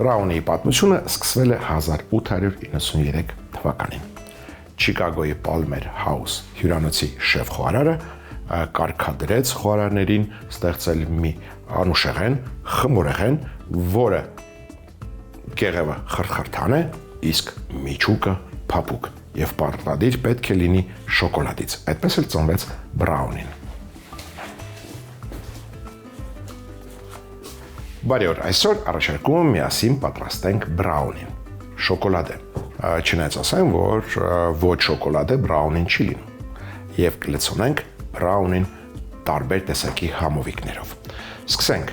Բրաունիի պատմությունը սկսվել է 1893 թվականին։ Չիկագոյի Palmer House հյուրանոցի շեֆ-խոհարարը կարգադրեց խոհարարներին ստեղծել մի անուշեղեն, խմորեղեն, որը կեղևը խրթխրթան է, իսկ միջուկը փափուկ եւ պարտադիր պետք է լինի շոկոլադից։ Այդպես էլ ծնվեց բրաունին։ Բարի օր, այսօր առաջարկում եմ միասին պատրաստենք բրաունին։ Շոկոլադ է։ Չնայած ասեմ, որ ոչ շոկոլադը բրաունին չի լինում։ Եվ կլցնենք բրաունին տարբեր տեսակի համովիկներով։ Սկսենք։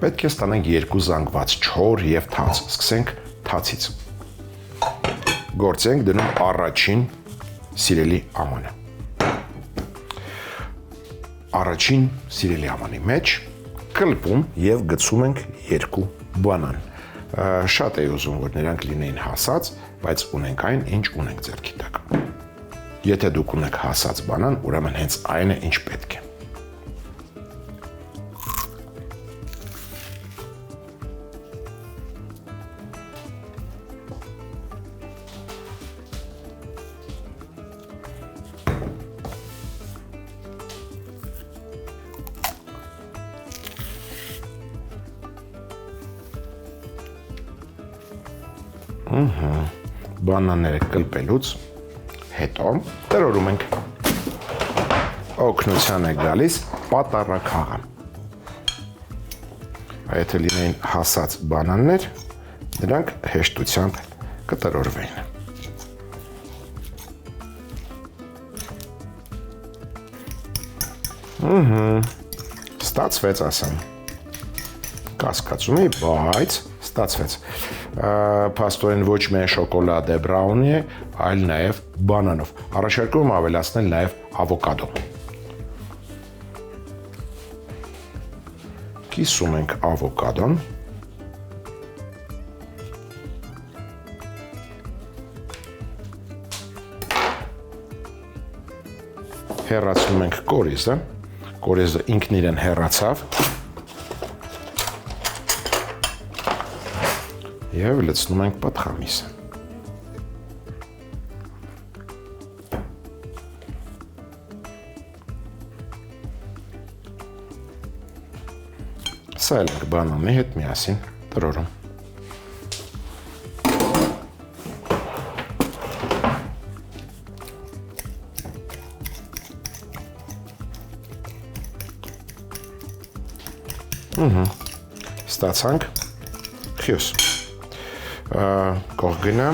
Պետք է ստանանք 2 զանգված չոր եւ թաց։ Սկսենք թացից։ Գործենք դնում առաջին սիրելի ամանը։ Առաջին սիրելի ամանի մեջ կլպում եւ գցում ենք 2 բանան։ Շատ է ուզում, որ նրանք լինեին հասած, բայց ունենք այն, ինչ ունենք ձեռքի տակ։ Եթե դուք ունեք հասած բանան, ուրեմն հենց այն է, ինչ պետք է։ Բանանները կլպելուց հետո տրորում ենք։ Օգնության է գալիս պատառաքաղը։ Եթե լինեին հասած բանաններ, նրանք հեշտությամբ կտրորվեին։ Ստացվեց, ասեմ։ Կասկածում էի, բայց ստացվեց։ Փաստորեն ոչ միայն շոկոլադ է բրաունի է, այլ նաև բանանով։ Առաջարկում եմ ավելացնել նաև ավոկադո։ Կիսում ենք ավոկադոն։ Հեռացնում ենք կորիզը։ Կորիզը ինքն իրեն հեռացավ։ Եվ լցնում ենք պատխամիսը։ Սա էլ ենք բանանի հետ միասին տրորում։ Ստացանք խյուս։ Կողգնա,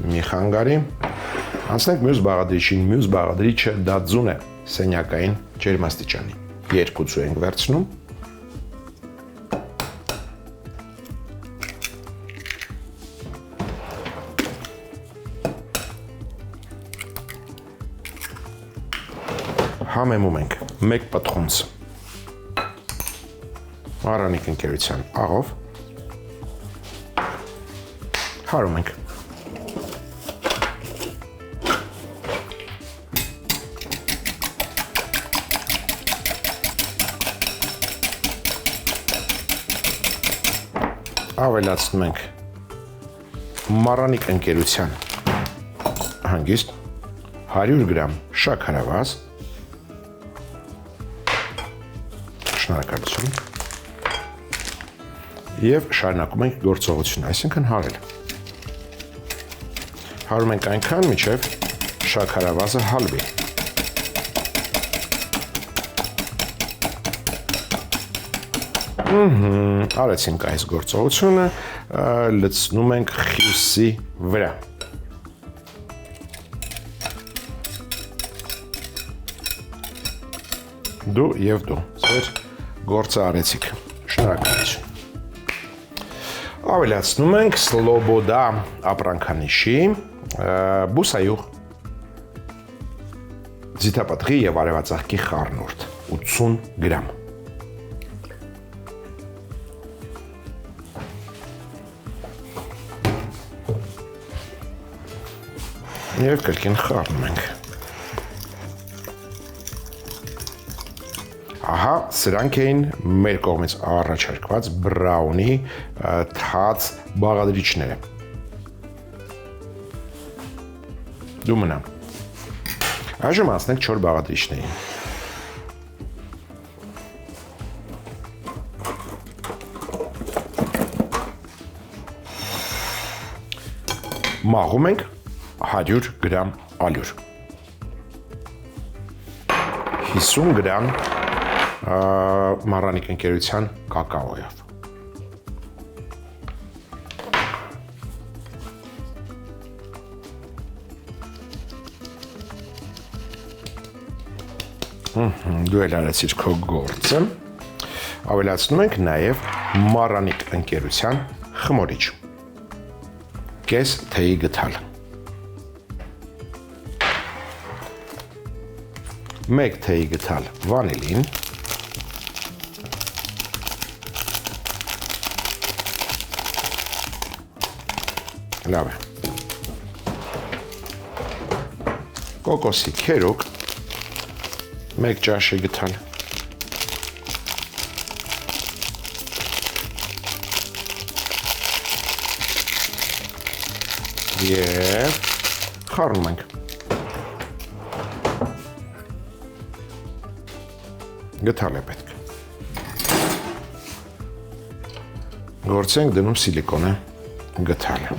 մի խանգարի, անցնենք մյուս բաղադրիչին, մյուս բաղադրիչը դա ձուն է սենյակային ջերմաստիճանի, 2 ձու ենք վերցնում, համեմում ենք 1 պտխունց Մարանիկ ընկերության աղով, հարում ենք։ Ավելացնում ենք Մարանիկ ընկերության հանգիստ 100 գրամ շաքարավազ, շնորհակալություն, եւ շարունակում ենք գործողությունը, այսինքն հարել։ Հարում ենք այնքան, մինչև շաքարավազը հալվի։ Արեցինք այս գործողությունը, լցնում ենք խյուսի վրա։ Դու եւ դու, ձեր գործը արեցիք։ Շնորհակալություն։ Ավելացնում ենք Սլոբոդա ապրանքանիշի բուսայուղ, ձիթապտղի եւ արևածաղկի խառնուրդ 80 գրամ։ Եվ կրկին խառնում ենք։ Ահա, սրանք էին մեր կողմից առաջարկված բրաունի թաց բաղադրիչները։ Դու մնա։ Այժմ անցնենք չոր բաղադրիչներին։ Մաղում ենք 100 գրամ ալյուր, 50 գրամ մառանիկ ընկերության կակաոյով, դու էլ արեցիր քո գործը, ավելացնում ենք նաև մառանիկ ընկերության խմորիչ, կես թեյի գթալ, 1 թեյի գթալ վանիլին, լավ է, կոկոսի քերուկ, 1 ճաշի գթալ, և խառնում ենք, գթալ է պետք, գործի ենք դնում սիլիկոնը գթալը,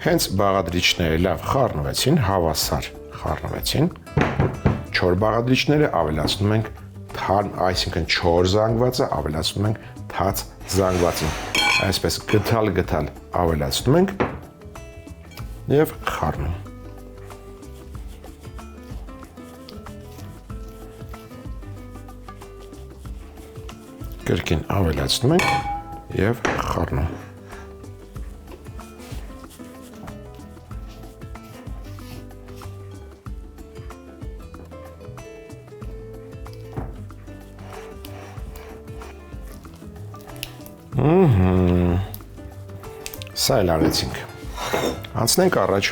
հենց բաղադրիչները լավ խառնվեցին, հավասար խառնվեցին, չոր բաղադրիչները ավելացնում ենք թարմ, այսինքն չոր զանգվածը ավելացնում ենք թաց զանգվածին, այսպես գթալ ավելացնում ենք և խառնում, կրկին ավելացնում ենք և խառնում, Սա էլ արեցինք, անցնենք առաջ,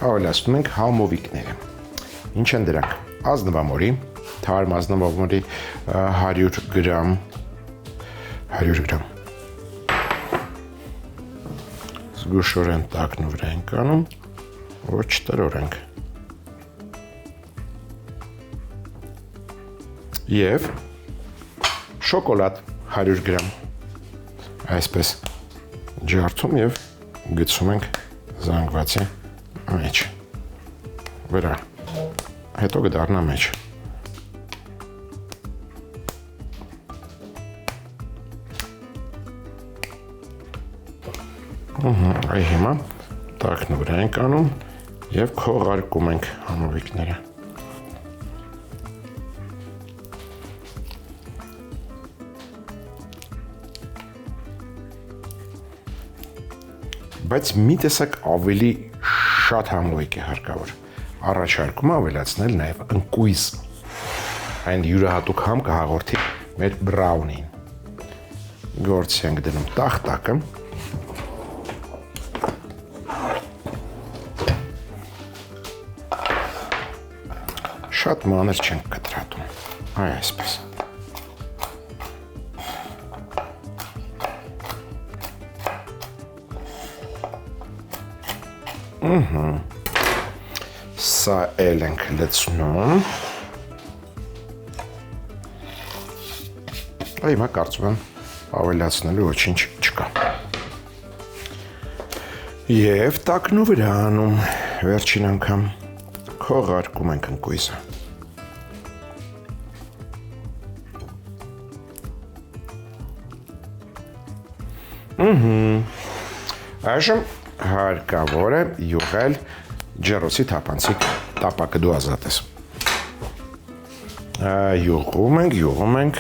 ավելացնում ենք համովիկները, ինչ են դրանք, ազնվամորի, թարմ ազնվամորի 100 գրամ, զգուշորեն տակն վրա ենք անում, որ չտրորենք, և շոկոլադ 100 գրամ, այսպես ջարդում և գցում ենք զանգվածի մեջ, վրա, հետո կդառնա մեջ, այ հիմա տակն վրա ենք անում և քողարկում ենք համովիկները, բայց մի տեսակ ավելի շատ համովիկ է հարկավոր, առաջարկում ավելացնել նաև ընկույզ, այն յուրահատուկ համ կհաղորդի մեր բրաունին, գործի ենք դնում տախտակը, շատ մանր չենք կտրատում, այ այսպես, Սա էլ ենք լցնում, հիմա կարծում եմ ավելացնելու ոչինչ չկա, և տակն վրա անում, վերջին անգամ քողարկում ենք ընկույզը, այժմ հարկավոր է յուղել ջեռոցի թափանցիկ տապակը դու ազատ ես, յուղում ենք,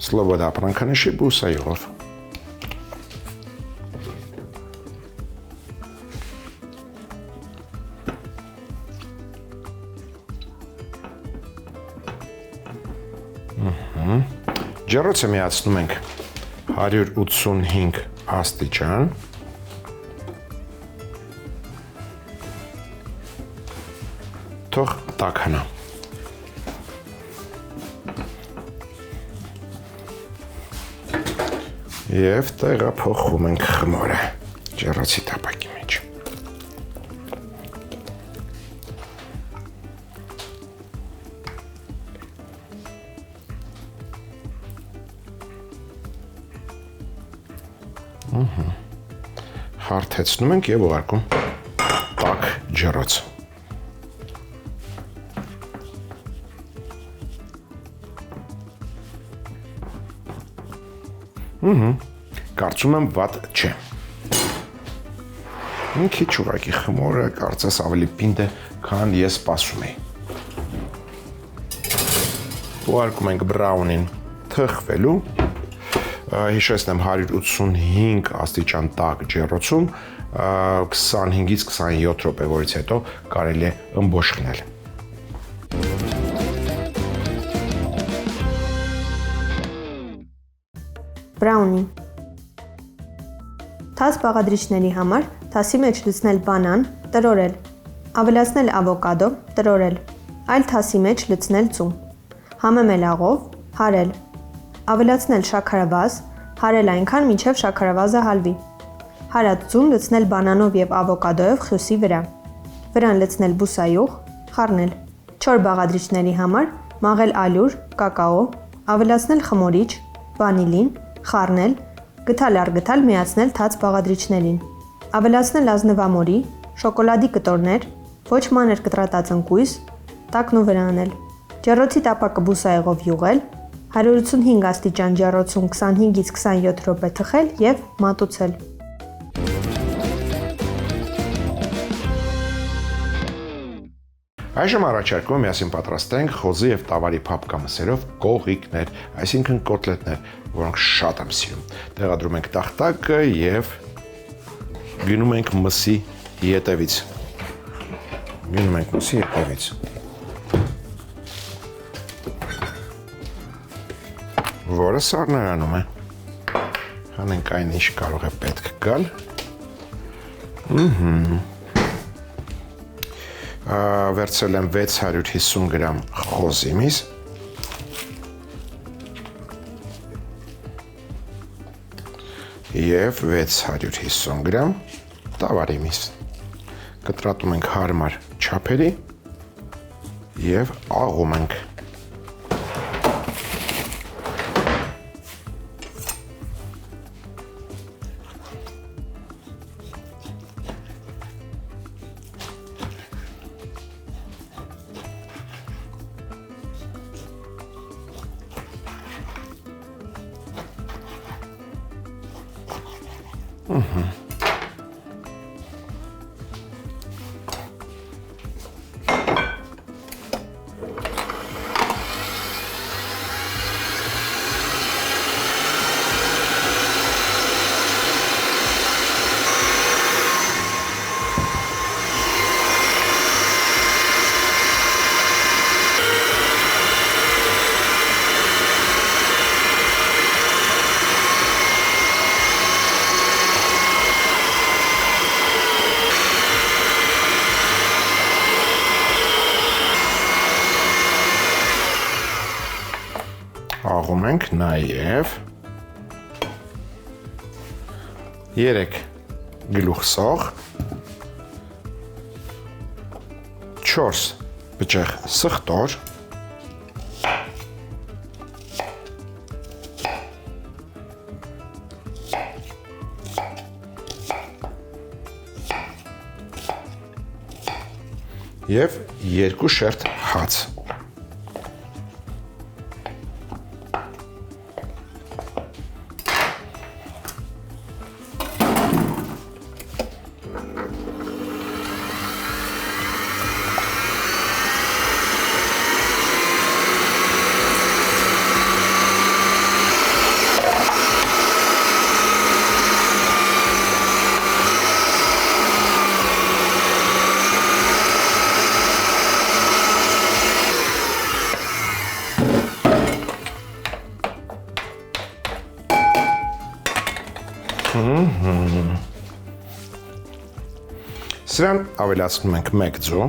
Սլոբոդա պրանքանշի բուսա յուղով, ջեռոցը միացնում ենք 185 աստիճան, թող տաք հնա։ Եվ տեղափոխում ենք խմորը ջեռոցի տապակի մեջ։ Հարթեցնում ենք և ուղարկում տաք ջեռոց։ Կարծում եմ վատ չէ։ Մի քիչ ուղղակի խմորը կարծես ավելի պինդ է, քան ես սպասում էի։ Ուղարկում ենք բրաունին թխվելու, հիշեցնեմ 185 աստիճան տաք ջեռոցում 25-ից 27 րոպե, որից հետո կարելի է ըմբոշխնել։ Բրաունի։ Թաս բաղադրիչների համար թասի մեջ լցնել բանան, տրորել, ավելացնել ավոկադո, տրորել, այլ թասի մեջ լցնել ծու, համեմել աղով, հարել, ավելացնել շաքարավազ, հարել այնքան մինչև շաքարավազը հալվի, հարած ձուն լցնել բանանով և ավոկադոյով խյոսի վրա, վրան լցնել բուսայուղ, խառնել, չոր բաղադրիչների համար մաղել ալյուր, կակաո, ավելացնել խմորիչ, վանիլին, խառնել, գթալ առ գթալ միացնել թաց բաղադրիչներին, ավելացնել ազնվամորի, շոկոլադի կտորներ, ոչ մանր կտրատած ընկույզ, տակն ու վրա անել, ջեռոցի տապակը բուսայուղով յուղել, 185 աստիճան ջեռոցում 25-ից 27 րոպե թխել և մատուցել։ Այժմ առաջարկում միասին պատրաստենք խոզի և տավարի փափկամսերով կողիկներ, այսինքն կոտլետներ, որոնք շատ եմ սիրում։ Տեղադրում ենք տախտակը և գնում ենք մսի ետևից։ Որը սառնարանում է։ Հանենք այն, ինչ կարող է պետք գալ։ Վերցրել եմ 650 գրամ խոզի միս, և 650 գրամ տավարի միս։ Կտրատում ենք հարմար չափերի և աղում ենք։ Աղում ենք նաև 3 գլուխ սող, 4 բջեղ սխտոր, և 2 շերտ հաց։ Սրան ավելացնում ենք 1 ձու,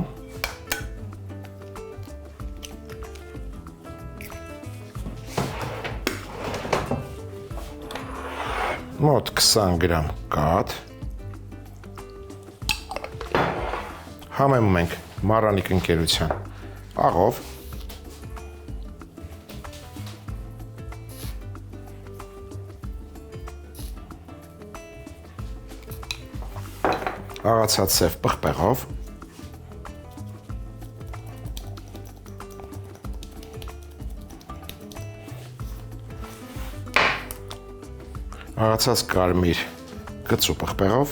մոտ 20 գրամ կաթ, համեմում ենք Marannik ընկերության աղով, աղացած սև պղպեղով, աղացած կարմիր կծու պղպեղով,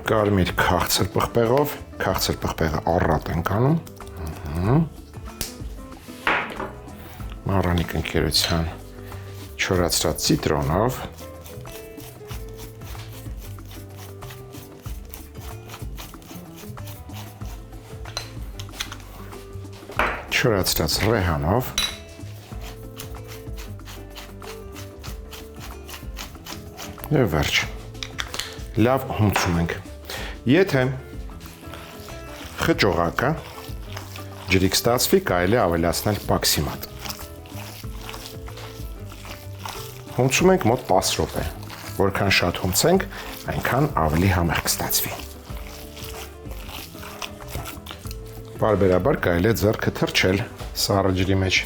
կարմիր քաղցր պղպեղով, քաղցր պղպեղը առատ ենք անում, Marannik ընկերության չորացրած ցիտրոնով, չորացրած ռեհանով, եւ վերջ։ Լավ հումցում ենք։ Եթե խճողակը ջրիկ ստացվի, կարելի է ավելացնել պաքսիմատ։ Հումցում ենք մոտ 10 րոպե։ Որքան շատ հումցենք, այնքան ավելի համեղ կստացվի։ Բարբերաբար կարելի է ձեռքը թռչել սառը ջրի մեջ։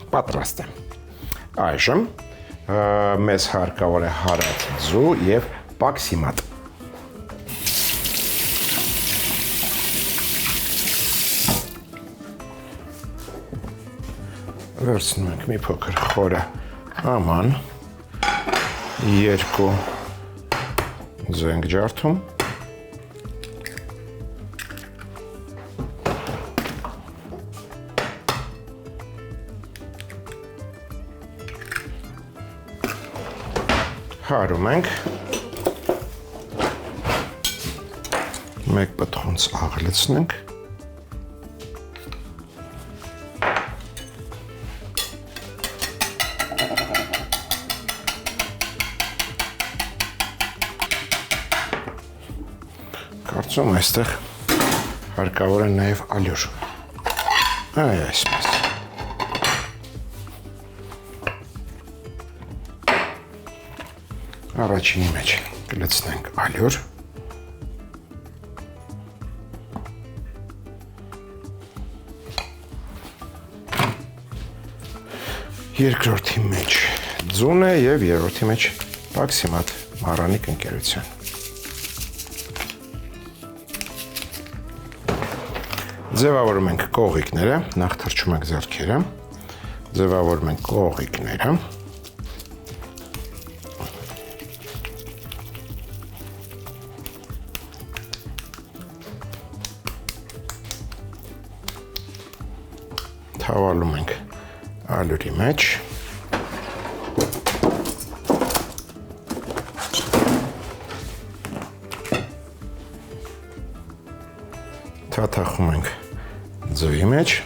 Պատրաստ է։ Այժմ մեզ հարկավոր է հարած ձու եւ պաքսիմատ։ Վերցնում ենք մի փոքր խորը աման, երկու ձու ենք ջարդում, հարում ենք, մեկ պտղունց աղ լցնենք, կարծում այստեղ հարկավոր է նաև ալյուր, այսպես։ Առաջինի մեջ կլցնենք ալյուր, երկրորդի մեջ ձուն է եւ երրորդի մեջ պաքսիմատ Marannik ընկերության։ Ձևավորում ենք կողիկները, նախ թռչում ենք ձեռքերը, ձևավորում ենք կողիկները, թավալում ենք ալյուրի մեջ, թաթախում ենք ձուի մեջ,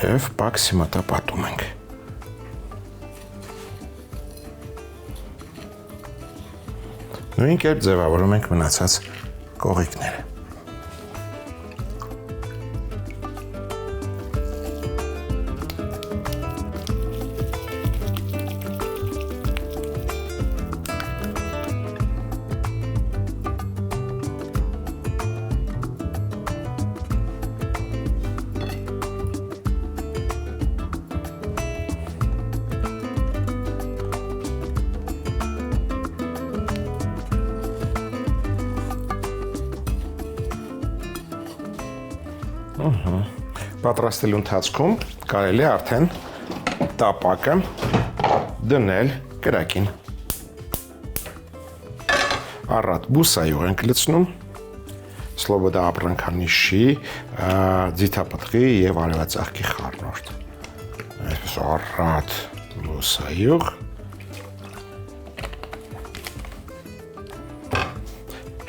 և պաքսիմատը պատում ենք։ Նույն կերպ ձևավորում ենք մնացած կողիկները։ Պատրաստելու ընթացքում կարելի է արդեն տապակը դնել կրակին։ Առատ բուսայով ենք լցնում, Սլոբոդա ապրանքանիշի, ձիթապտղի և արևածաղկի խառնուրդ։ Այսպես առատ բուսայով։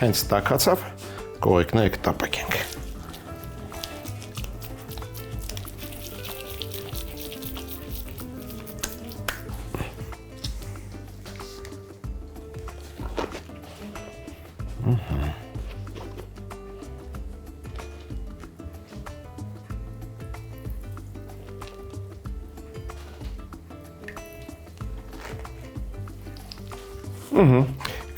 Հենց տաքացավ, կողիկները կտապակենք։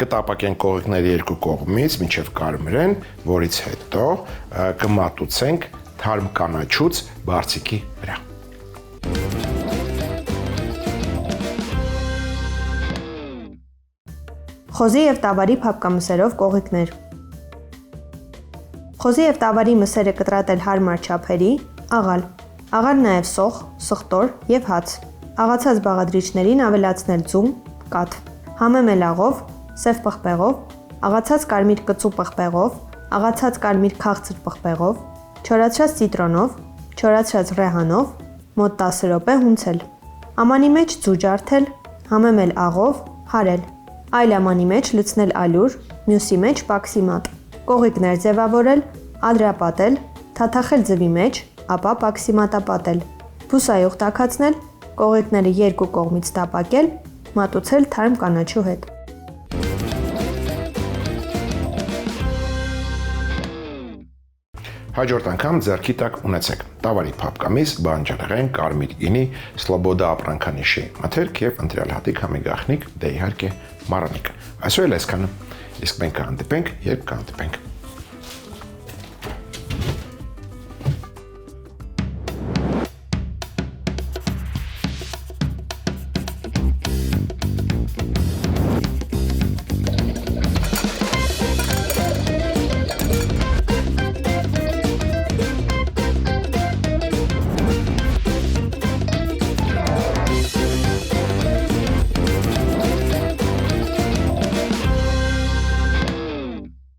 Կտապակենք կողիկների երկու կողմից մինչև կարմրեն, որից հետո կմատուցենք թարմ կանաչուց բարձիկի վրա։ Խոզի եւ տավարի փափկամսերով կողիկներ։ Խոզի եւ տավարի մսերը կտրատել հարմար չափերի, աղալ։ Աղալ նաեւ սոխ, սխտոր եւ հաց։ Աղացած բաղադրիչներին ավելացնել ձու, կաթ։ Համեմել աղով, սև պղպեղով, աղացած կարմիր կծու պղպեղով, աղացած կարմիր քաղցր պղպեղով, չորացրած ցիտրոնով, չորացրած ռեհանով, մոտ 10 րոպե հունցել։ Ամանի մեջ ձու ջարդել, համեմել աղով, հարել։ Այլ ամանի մեջ լցնել ալյուր, մյուսի մեջ պաքսի մատ։ Կողիկներ ձևավորել, ադրապատել, թաթախել ձվի մեջ, ապա պաքսի մատապատել։ Բուսայուղ տաքացնել, կողիկները երկու կողմից տապակել, մատուցել թարմ կանաչու հետ։ Հաջորդ անգամ ձեռքի տակ ունեցեք տավարի փափկամիս, բանջարեղեն, կարմիր գինի, սլոբոդա ապրանքանիշի մթերք եւ ընտրյալ հատիկ համի գաղտնիք, դե իհարկե մառանիկ։ Այսօր էլ այսքանը, իսկ մենք կհանդիպենք, երբ կհանդիպենք։